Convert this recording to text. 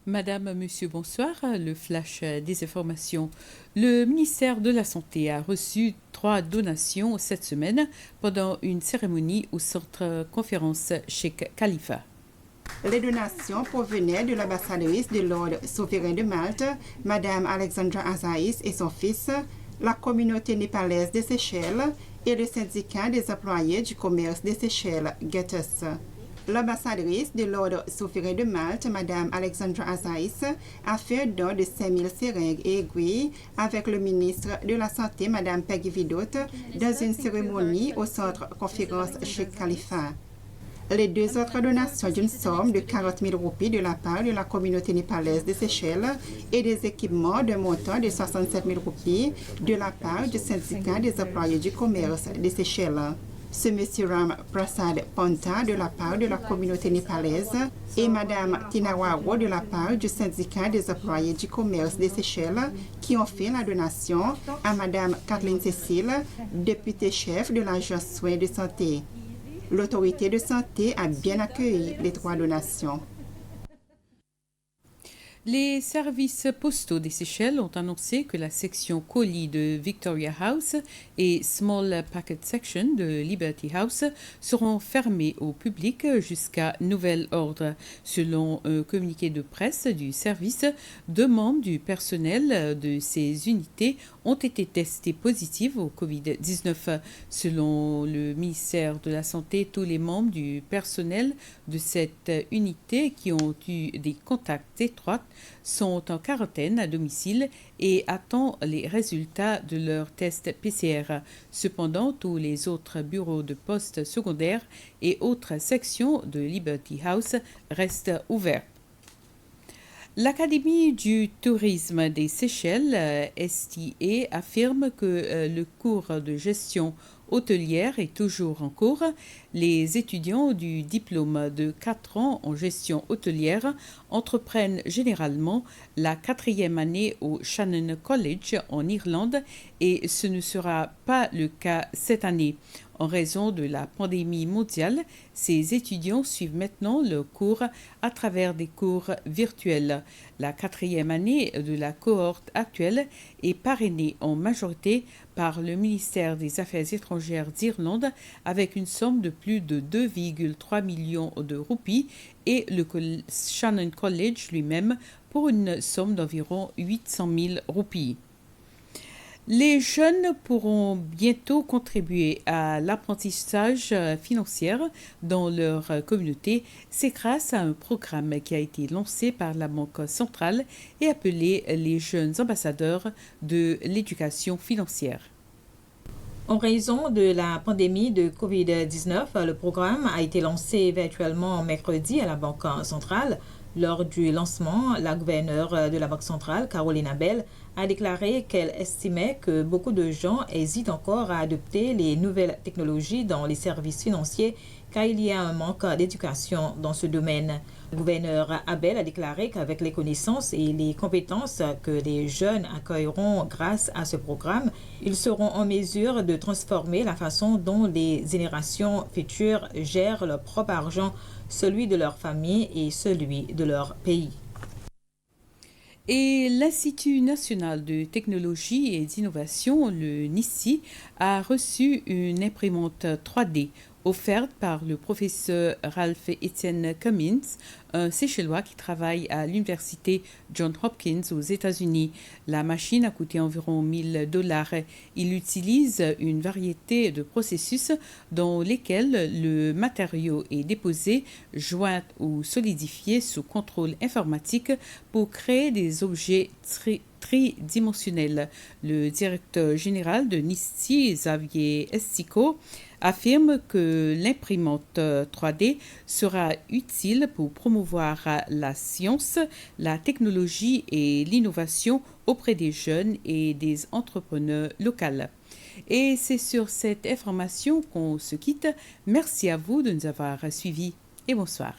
Madame, Monsieur, bonsoir. Le flash des informations. Le ministère de la Santé a reçu 3 donations cette semaine pendant une cérémonie au centre conférence Sheikh Khalifa. Les donations provenaient de l'ambassadrice de l'Ordre souverain de Malte, Madame Alexandra Azaïs et son fils, la communauté népalaise des Seychelles et le syndicat des employés du commerce des Seychelles, GETUS. L'ambassadrice de l'Ordre souverain de Malte, Madame Alexandra Azaïs, a fait un don de 5000 seringues et aiguilles avec le ministre de la Santé, Madame Peggy Vidot, dans une cérémonie au centre conférence Sheikh Khalifa. Les 2 autres donations d'une somme de 40 000 roupies de la part de la communauté népalaise des Seychelles et des équipements d'un montant de 67 000 roupies de la part du syndicat des employés du commerce des Seychelles. Ce monsieur Ram Prasad Ponta de la part de la communauté népalaise et Madame Tinawaro de la part du syndicat des employés du commerce des Seychelles qui ont fait la donation à Madame Kathleen Cécile, députée chef de l'agence soins de santé. L'autorité de santé a bien accueilli les 3 donations. Les services postaux des Seychelles ont annoncé que la section colis de Victoria House et Small Packet Section de Liberty House seront fermées au public jusqu'à nouvel ordre. Selon un communiqué de presse du service, 2 membres du personnel de ces unités ont été testés positifs au Covid-19. Selon le ministère de la Santé, tous les membres du personnel de cette unité qui ont eu des contacts étroits sont en quarantaine à domicile et attendent les résultats de leur test PCR. Cependant, tous les autres bureaux de poste secondaires et autres sections de Liberty House restent ouverts. L'Académie du tourisme des Seychelles, STA, affirme que le cours de gestion hôtelière est toujours en cours. Les étudiants du diplôme de 4 ans en gestion hôtelière entreprennent généralement la 4e année au Shannon College en Irlande et ce ne sera pas le cas cette année. En raison de la pandémie mondiale, ces étudiants suivent maintenant leurs cours à travers des cours virtuels. La 4e année de la cohorte actuelle est parrainée en majorité par le ministère des Affaires étrangères d'Irlande avec une somme de plus de 2,3 millions de roupies et le Shannon College lui-même pour une somme d'environ 800 000 roupies. Les jeunes pourront bientôt contribuer à l'apprentissage financier dans leur communauté. C'est grâce à un programme qui a été lancé par la Banque centrale et appelé les jeunes ambassadeurs de l'éducation financière. En raison de la pandémie de COVID-19, le programme a été lancé virtuellement mercredi à la Banque centrale. Lors du lancement, la gouverneure de la Banque centrale, Caroline Abel, a déclaré qu'elle estimait que beaucoup de gens hésitent encore à adopter les nouvelles technologies dans les services financiers car il y a un manque d'éducation dans ce domaine. Le gouverneur Abel a déclaré qu'avec les connaissances et les compétences que les jeunes accueilleront grâce à ce programme, ils seront en mesure de transformer la façon dont les générations futures gèrent leur propre argent, celui de leur famille et celui de leur pays. Et l'Institut national de technologie et d'innovation, le NISI, a reçu une imprimante 3D offerte par le professeur Ralph Etienne Cummins, un Seychellois qui travaille à l'université Johns Hopkins aux États-Unis. La machine a coûté environ $1,000. Il utilise une variété de processus dans lesquels le matériau est déposé, joint ou solidifié sous contrôle informatique pour créer des objets tridimensionnels. Le directeur général de NISI, Xavier Estico, affirme que l'imprimante 3D sera utile pour promouvoir la science, la technologie et l'innovation auprès des jeunes et des entrepreneurs locaux. Et c'est sur cette information qu'on se quitte. Merci à vous de nous avoir suivis et bonsoir.